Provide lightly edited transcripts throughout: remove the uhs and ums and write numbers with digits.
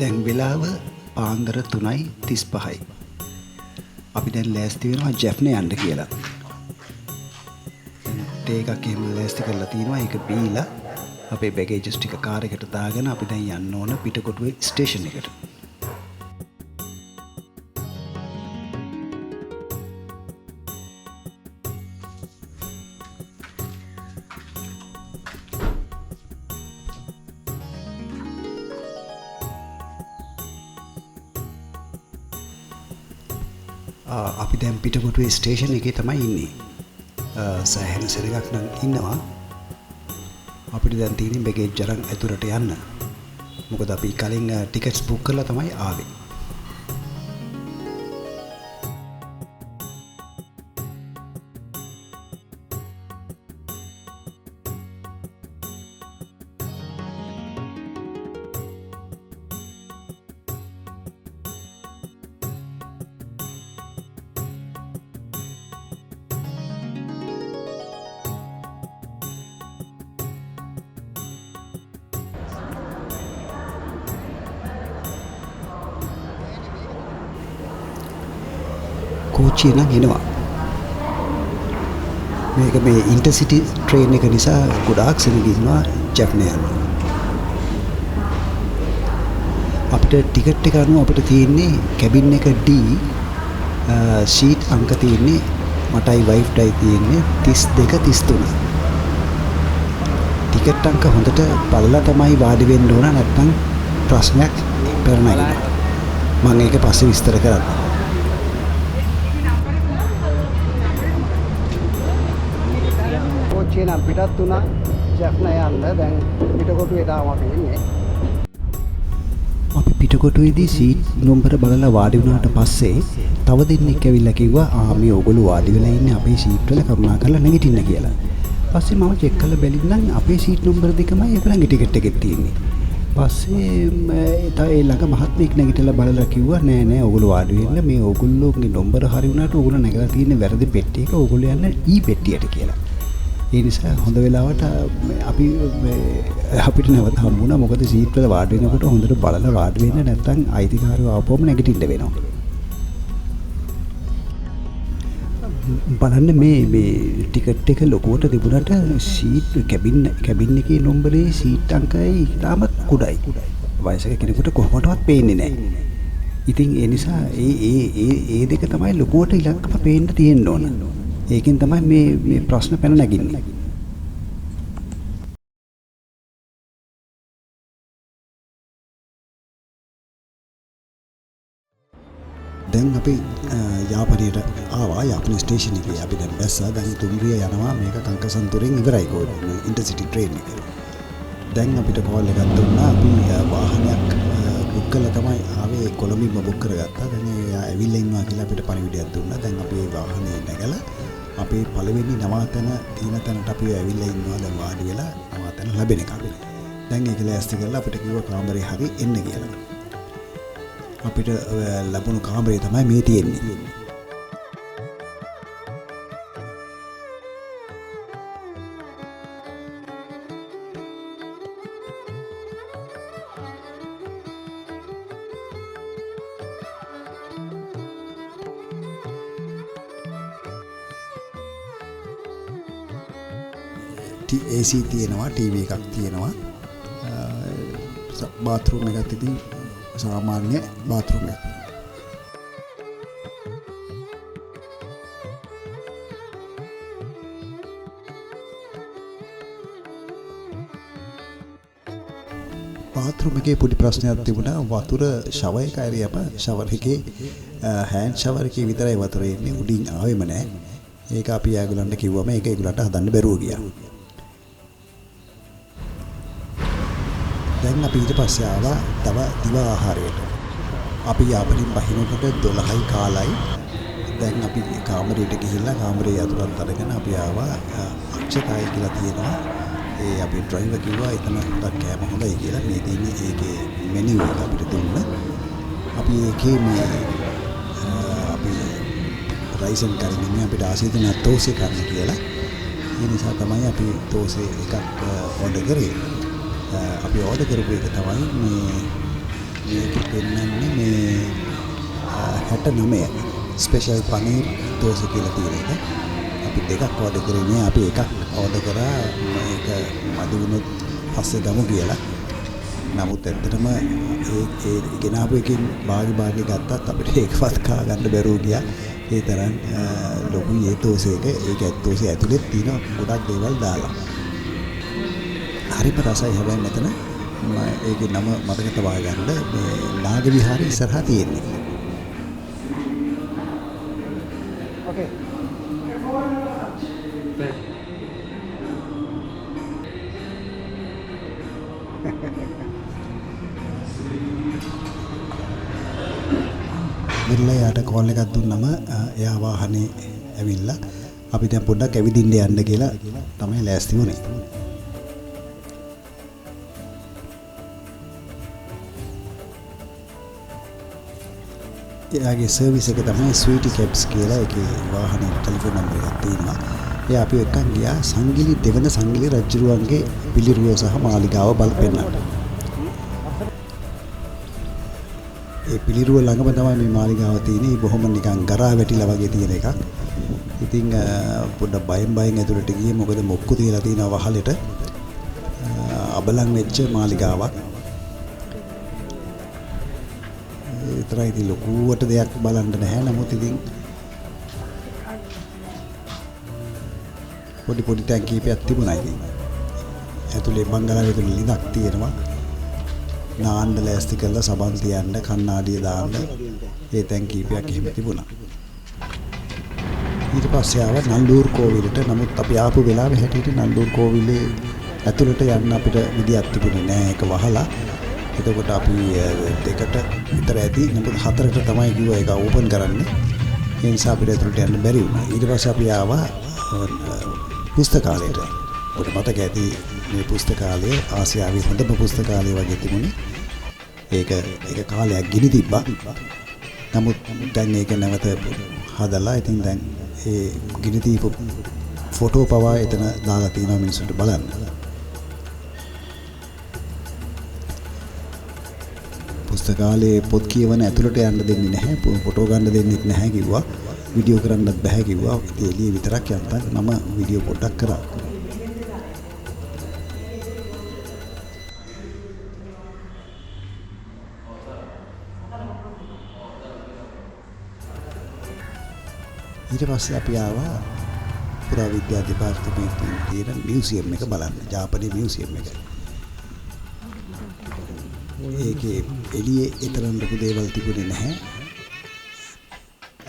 දැන් වෙලාව පාන්දර 3:35යි. අපි දැන් ලෑස්ති වෙනවා ජැෆ්නේ යන්න කියලා. තේ එකක් එහෙම ලෑස්ති කරලා තිනවා. ඒක බීලා අපේ බෑගේජස් ටික කාර් එකට දාගෙන අපි දැන් යන්න ඕන පිටකොටුවේ ස්ටේෂන් එකට. අපි දැන් පිටකොටුවේ ස්ටේෂන් එකේ තමයි ඉන්නේ. සෑහෙන සෙනගක් නම් ඉන්නවා. අපිට දැන් තියෙන්නේ බෑගේජ් අරන් ඇතුළට යන්න. මොකද අපි කලින් ටිකට්ස් බුක් කරලා තමයි ආවේ. කෝච්චිය නම් එනවා. මේක මේ ඉන්ටර්සිටි ට්‍රේන් එක නිසා ගොඩාක් සෙනග ඉන්නවා ජැප්නේ යන්න. අපිට ටිකට් එක අනුව අපිට තියෙන්නේ කැබින් එක D සීට් අංක තියෙන්නේ මටයි වයිෆ්ටයි තියෙන්නේ 32 33. ටිකට් අංක හොඳට බලලා තමයි වාඩි වෙන්න ඕන, නැත්නම් ප්‍රශ්නයක් පෙරනගිනවා. මම ඒක පස්සේ විස්තර කරන්නම්. නම් පිටත් වුණා ජැෆ්නේ යන්න. දැන් පිටකොටුවේ තාම අපි ඉන්නේ. අපි පිටකොටුවේදී සීට් නම්බර බලලා වාඩි වුණාට පස්සේ තව දෙන්නෙක් ඇවිල්ලා කිව්වා මේ ඕගොල්ලෝ වාඩි වෙලා ඉන්නේ අපේ සීට් වල, කරුණා කරලා නැගිටින්න කියලා. පස්සේ මම චෙක් කරලා බැලින්නම් අපේ සීට් නම්බර දෙකමයි ඒගොල්ලන්ගේ ටිකට් එකේ තියෙන්නේ. පස්සේ ඒ ළඟ මහත්මයෙක් නැගිටලා බලලා කිව්වා නෑ ඕගොල්ලෝ වාඩි වෙන්න, මේ ඕගොල්ලෝගේ නම්බර හරි වුණාට ඕගොල්ලෝ නැගලා තියෙන්නේ වැරදි පෙට්ටියක, ඕගොල්ලෝ යන්න ඊ පෙට්ටියට කියලා. ඒ නිසා හොඳ වෙලාවට අපිට නැවත හම්බුණා. මොකද සීට් වල වාඩි වෙනකොට හොඳට බලලා වාඩි වෙන්න, නැත්නම් අයිතිකාරයෝ ආපුවම නැගිටින්න වෙනවා. බලන්න මේ ටිකට් එක ලොකුවට තිබුණාට සීට් කැබින් එකේ නම්බරේ සීට් අංකයි ඉතාමත් කුඩායි. වයසක කෙනෙකුට කොහොමදවත් පේන්නේ නැහැ. ඉතින් ඒ නිසා ඒ දෙක තමයි ලොකුවට ඉලක්කම පේන්න තියෙන්න ඕන. ඒකෙන් තමයි මේ ප්‍රශ්න පැන නැගින්නේ. දැන් අපි යාපනයට ආවා. යාපන ස්ටේෂන් එකේ අපි දැන් බැස්සා. දැන් තුම්රිය යනවා. මේක කංකසන්තුරෙන් ඉවරයි ඉන්ටර්සිටි ට්‍රේන් එක. දැන් අපිට කෝල් එකක් දුන්නා. අපි වාහනයක් බුක් කරලා තමයි ආවේ. කොළඹින්ම බුක් කරගත්තා. දැන් එයා ඇවිල්ලා ඉන්නවා කියලා අපිට පණිවිඩයක් දුන්නා. දැන් අපි මේ වාහනේ නැගලා අපේ පළවෙනි නවාතැන තියෙන තැනට අපි ඇවිල්ලා ඉන්නවා. දැන් වාඩි වෙලා නවාතැන ලැබෙනකම්. දැන් ඒක ලෑස්ති කරලා අපිට කිව්වා කාමරේ හරි එන්න කියලා. අපිට ලැබුණු කාමරේ තමයි මේ තියෙන්නේ. AC තියෙනවා, TV එකක් තියෙනවා. බාත්රූම් එකක් ඉතින් සාමාන්‍ය බාත්රූම් එකක්. බාත්රූම් එකේ පොඩි ප්‍රශ්නයක් තිබුණා. වතුර ෂවර් එක ඇරියම ෂවර් එකේ හෑන්ඩ් ෂවර් එකේ විතරයි වතුර එන්නේ, උඩින් ආවෙම නැහැ. ඒක අපි ඒගොල්ලන්ට කිව්වම ඒක ඒගොල්ලන්ට හදන්න බැරුව ගියා. දැන් අපි ඊට පස්සේ ආවා තව දිවා ආහාරයට. අපි යාපනින් බහිනකොට 12යි කාලයි. දැන් අපි කාමරයට ගිහිල්ලා කාමරේ යතුරත් අරගෙන අපි ආවා අක්ෂතායි කියලා තියෙනවා. ඒ අපි ඩ්‍රයිවර් කිව්වා එතන කෑම හොඳයි කියලා. මේ දෙන්නේ ඒකේ මෙනු එක අපිට දුන්න. අපි ඒකේ මේ අපි රයිසන් කරගෙන අපිට ආසීතන තෝසේ කරන්න කියලා. ඒ නිසා තමයි අපි තෝසේ එකක් ඕඩර් කරේ. අපි ඕඩර් කරපු එක තමයි මේ මේක පෙන්වන්නේ මේ 69 ස්පෙෂල් පනීර් දෝසෙ කියලා තියෙන එක. අපි දෙකක් ඕඩර් කරේ නේ. අපි එකක් ඕඩර් කරා මේක මදි වුණොත් පස්සේ ගමු කියලා. නමුත් ඇත්තටම ඒ ගෙනාපු එකකින් භාගි ගත්තත් අපිට ඒකවත් කා ගන්න බැරුව ගියා. ඒ තරම් ලොකුයි ඒ දෝසෙක. ඒක දෝසෙ ඇතුලේ තියෙන ගොඩක් දේවල් දාලා. හරිම රසයි. හැබැයි මෙතන ඒකේ නම මතක තබා ගන්න මේ නාග විහාරේ ඉස්සරහා තියෙන්නේ. Okay. මිල්ලයාට කෝල් එකක් දුන්නම එයා වාහනේ ඇවිල්ලා අපි දැන් පොඩ්ඩක් ඇවිදින්න යන්න කියලා තමයි ලෑස්ති වුණේ. එයාගේ සර්විස් එක තමයි ස්වීටි කැබ්ස් කියලා. ඒකේ වාහනේ ටෙලිෆෝන් නම්බර් එකක් තියෙනවා. එයා අපි එක්කන් ගියා සංගිලි දෙවන සංගිලි රජුරුවන්ගේ පිළිරුව සහ මාලිගාව බලපෙන්නන්න. ඒ පිළිරුව ළඟම තමයි මේ මාලිගාව තියෙන්නේ. බොහොම නිකන් ගරා වැටිලා වගේ තියෙන එකක්. ඉතින් පොඩ්ඩක් බයෙන් ඇතුළට ගියේ. මොකද මොක්කු තියලා තියෙනවා වහලෙට. අබලන් වෙච්ච මාලිගාවක්. විතරයි ඉතින් ලොකුවට දෙයක් බලන්න නැහැ. නමුත් ඉතින් පොඩි ටැංක් කීපයක් තිබුණා ඉතින්. ඇතුලේ බංගලාවේ ඇතුලේ ලිඳක් තියෙනවා. නාන්න ලෑස්ති කරලා සබන් තියන්න කණ්ණාඩිය දාන්න ඒ ටැංක් කීපයක් එහෙම තිබුණා. ඊට පස්සේ ආව නල්ලූර් කෝවිලට. නමුත් අපි ආපු වෙලාවේ හැටියට නල්ලූර් කෝවිලේ ඇතුළට යන්න අපිට විදියක් තිබුණේ නැහැ. ඒක වහලා. එතකොට අපි දෙකට විතර ඇති. නමුත් හතරට තමයි කිව්වා ඒක ඕපන් කරන්න. ඒ නිසා අපිට ඇතුළට යන්න බැරි වුණා. ඊට පස්සේ අපි ආවා පුස්තකාලයට. ඔබට මතක ඇති මේ පුස්තකාලය ආසියාවේ හොඳම පුස්තකාලය වගේ තිබුණේ. ඒක කාලයක් ගිනි තිබ්බා. නමුත් දැන් ඒක නැවත හදලා ඉතින් දැන් ඒ ගිනි දීපු ෆොටෝ පවා එතන දාලා තියෙනවා මිනිස්සුන්ට බලන්න. පුස්තකාලේ පොත් කියවන ඇතුළට යන්න දෙන්නේ නැහැ. ෆොටෝ ගන්න දෙන්නෙත් නැහැ කිව්වා. වීඩියෝ කරන්නත් බෑ කිව්වා. ඉතින් එළිය විතරක් යන්තම් මම වීඩියෝ පොඩ්ඩක් කරා. ඊට පස්සේ අපි ආවා පුරාවිද්‍යා දෙපාර්තමේන්තුවේ තියෙන මියුසියම් එක බලන්න. ජාපනයේ මියුසියම් එක. ඒකේ එළියේ ඊතරම් ලොකු දේවල් තිබුණේ නැහැ.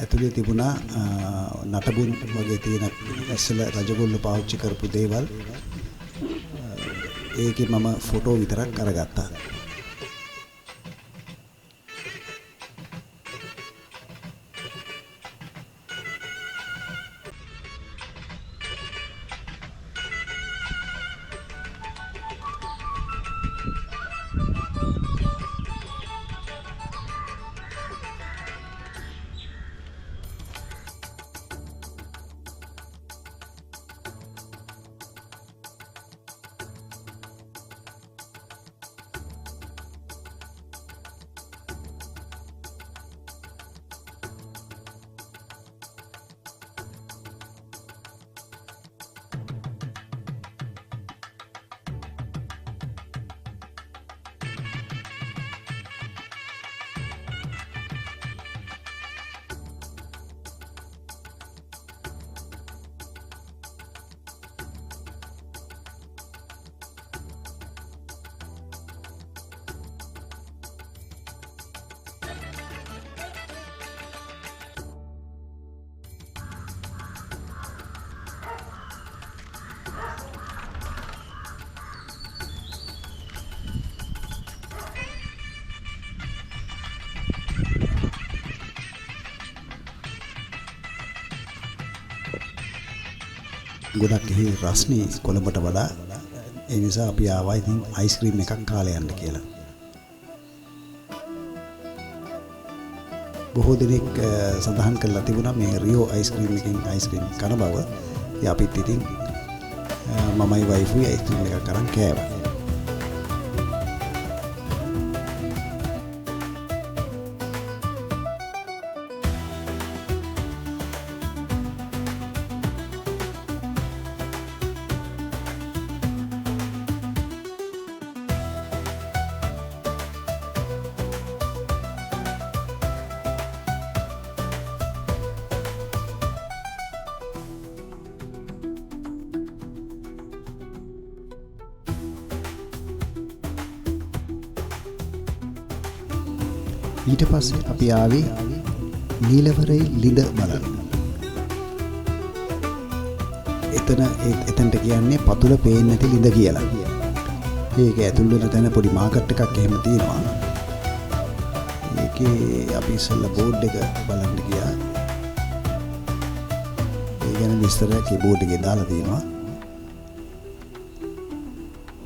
ඇතුලේ තිබුණා නටබුන් වගේ තියෙන ඇස්සල රජගොල්ලෝ පාවිච්චි කරපු දේවල්. ඒකේ මම ෆොටෝ විතරක් අරගත්තා. ගොඩක් එහි රස්නේ කොළඹට වඩා. ඒ නිසා අපි ආවා ඉතින් අයිස්ක්‍රීම් එකක් කාලා යන්න කියලා. බොහෝ දෙනෙක් සඳහන් කරලා තිබුණා මේ රියෝ අයිස්ක්‍රීම් එකකින් අයිස්ක්‍රීම් කන බව. ඉතින් අපිත් ඉතින් මමයි වයිෆුයි අයිස්ක්‍රීම් එකක් අරන් කෑවා. ඊට පස්සේ අපි ආවේ නීලවරේ ලිඳ බලන්න. එතනට කියන්නේ පතුල පේන්නේ නැති ලිඳ කියලා. ඒක ඇතුල් වෙන තැන පොඩි මාකට් එකක් එහෙම තියෙනවා. ඒකේ අපි ඉස්සෙල්ලා බෝඩ් එක බලන්න ගියා. ඒ ගැන විස්තරයක් ඒ බෝඩ් එකේ දාලා තියෙනවා.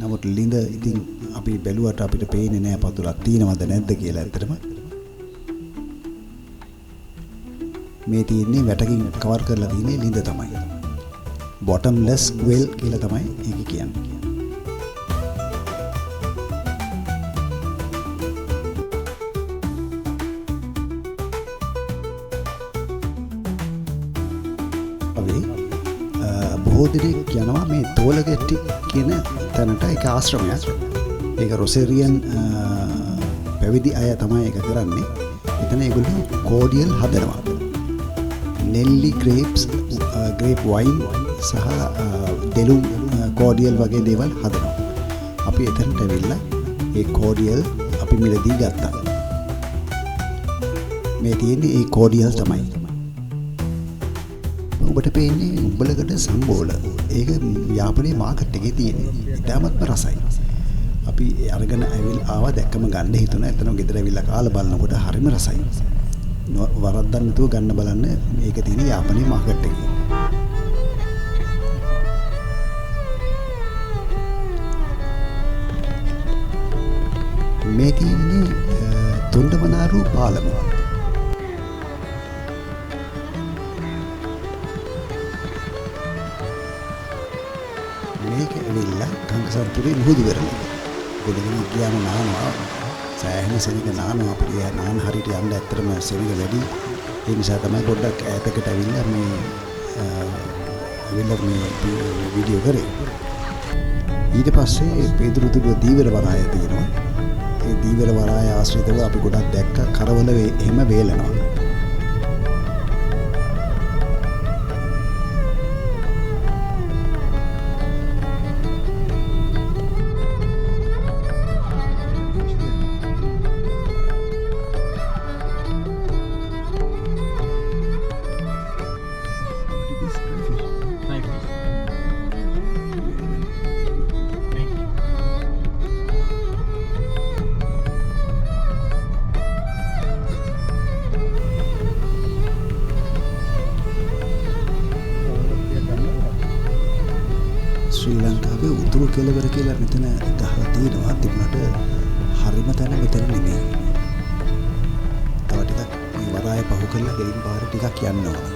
නමුත් ලිඳ ඉතින් අපි බැලුවට අපිට පේන්නේ නැහැ පතුලක් තියෙනවද නැද්ද කියලා ඇත්තටම. මේ තියෙන්නේ වැටකින් කවර් කරලා තියෙන්නේ ලිඳ තමයි. bottomless well කියලා තමයි ඒක කියන්නේ. බොහෝ දෙනෙක් යනවා මේ තෝලගැටි කියන තැනට. ඒක ආශ්‍රමයක්. ඒක රොසේරියන් පැවිදි අය තමයි ඒක කරන්නේ. එතන ඒගොල්ලෝ කෝඩියල් හදනවා. නෙල්ලි ග්‍රේප්ස්, ග්‍රේප් වයින් සහ ඩෙලුම් කෝඩියල් වගේ දේවල් හදනවා. අපි එතනට ඇවිල්ලා ඒ කෝඩියල් අපි මිලදී ගත්තා. මේ තියෙන්නේ ඒ කෝඩියල් තමයි. ඔබට පේන්නේ උඹලකට සම්බෝල. ඒක යාපනයේ මාකට් එකේ තියෙන්නේ. ඉතාමත්ම රසයි. අපි අරගෙන ආවා දැක්කම ගන්න හිතුණා. එතන ගෙදර ඇවිල්ලා කාලා බලනකොට හරිම රසයි. වරද්දක් නැතුව ගන්න බලන්න. මේක තියෙන්නේ යාපනයේ මාකට් එකේ. මේ තියෙන්නේ තොණ්ඩමනාරු පාලම. මේක ඇවිල්ලා කංකසන්තුරේ මුහුදු වෙරළ. ගොඩගෙන ගියාම නානවා. සෑහෙන සෙනඟ නානවා. අපිට නාන හරියට යන්න ඇත්තටම සෙනඟ වැඩි. ඒ නිසා තමයි පොඩ්ඩක් ඈතකට ඇවිල්ලා මේ වීඩියෝ කරේ. ඊට පස්සේ පේදුරුතුඩුව දීවර වරාය තියෙනවා. ඒ දීවර වරාය ආශ්‍රිතව අපි ගොඩක් දැක්ක කරවල එහෙම වේලනවා. ශ්‍රී ලංකාවේ උතුරු කෙළවර කියලා මෙතන ගහලා තියෙනවා. තිබුණාට හරිම තැන මෙතන නෙමෙයි. තව ටිකක් මේ වරාය පහු කරලා ගෙලින් පාර ටිකක් යන්න ඕන.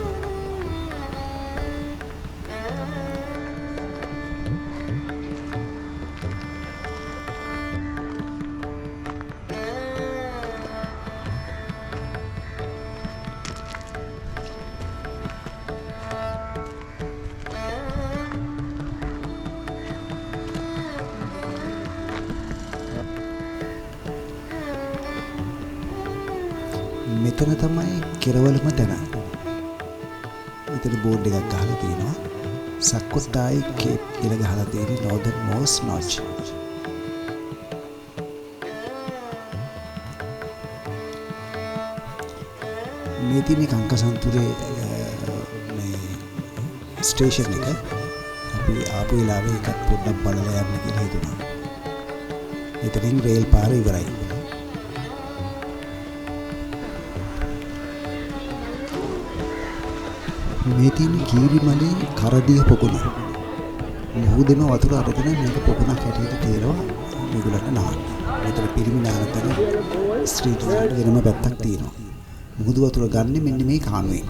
මෙතන තමයි කෙරවලම තැන. මෙතන බෝඩ් එකක් ගහලා තියෙනවා. සක්කොට්ටායි කේප් කියලා ගහලා තියෙන්නේ northern most notch. මේ තියෙන්නේ කංකසන්තුරේ මේ ස්ටේෂන් එක. අපි ආපු වෙලාවේ එකක් පොඩ්ඩක් බලලා යන්න කියලා හිතුණා. එතනින් රේල් පාර ඉවරයි. මේ තියෙන කීරිමලේ කරදිය පොකුණ. මුහුදෙම වතුර අරගෙන මේක පොකුණක් හැටියට තේරෙනවා මේගොල්ලන්ට නාන්න. මෙතන පිරිමි නාන තැන ස්ට්‍රීට් එකට වෙනම පැත්තක් තියෙනවා. මුහුදු වතුර ගන්න මෙන්න මේ කානුවේ.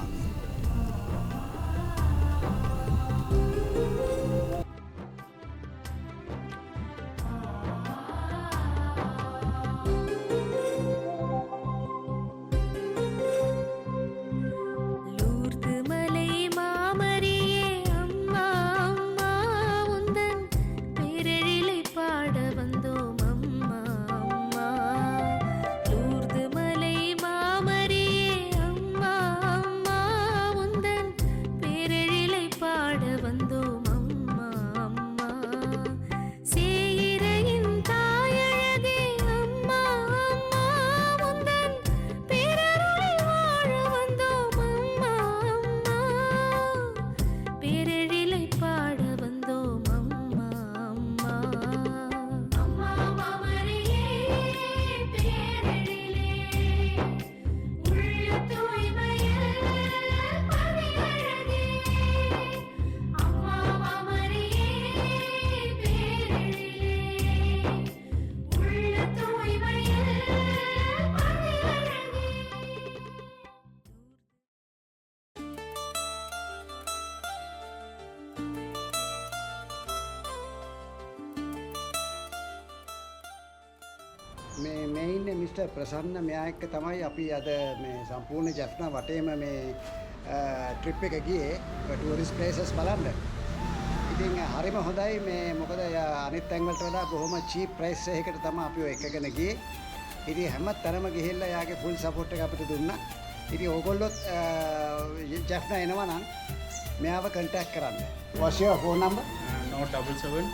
මේ ඉන්නේ මිස්ටර් ප්‍රසන්න මෙයා එක්ක තමයි අපි අද මේ සම්පූර්ණ ජැෆ්නා වටේම මේ ට්‍රිප් එක ගියේ ටූරිස්ට් ප්ලේසස් බලන්න. ඉතින් හරිම හොඳයි මේ මොකද අනිත් තැන් වලට වඩා බොහොම චීප් ප්‍රයිස් එකකට තමයි අපි ඔය එකගෙන ගියේ. ඉතින් හැම තැනම ගිහිල්ලා යාගේ ෆුල් සපෝට් එක අපිට දුන්නා. ඉතින් ඕගොල්ලොත් ජැෆ්නා එනවා නම් මෙයාව කන්ටැක්ට් කරන්න. What's your phone number? No 77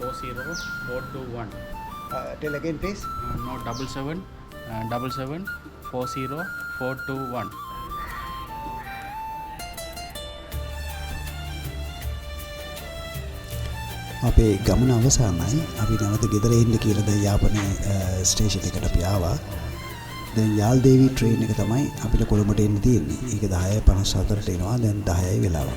40 421. Tell again please. No 77 40 421. අපේ ගමන අවසానයි. අපි නැවත ගෙදර එන්න කියලා දැන් යාපනයේ ස්ටේෂන් එකට අපි ආවා. දැන් යාල්දේවි ට්‍රේන් එක තමයි අපිට කොළඹට එන්න තියෙන්නේ. ඒක 10:54ට එනවා. දැන් 10යි වෙලාව.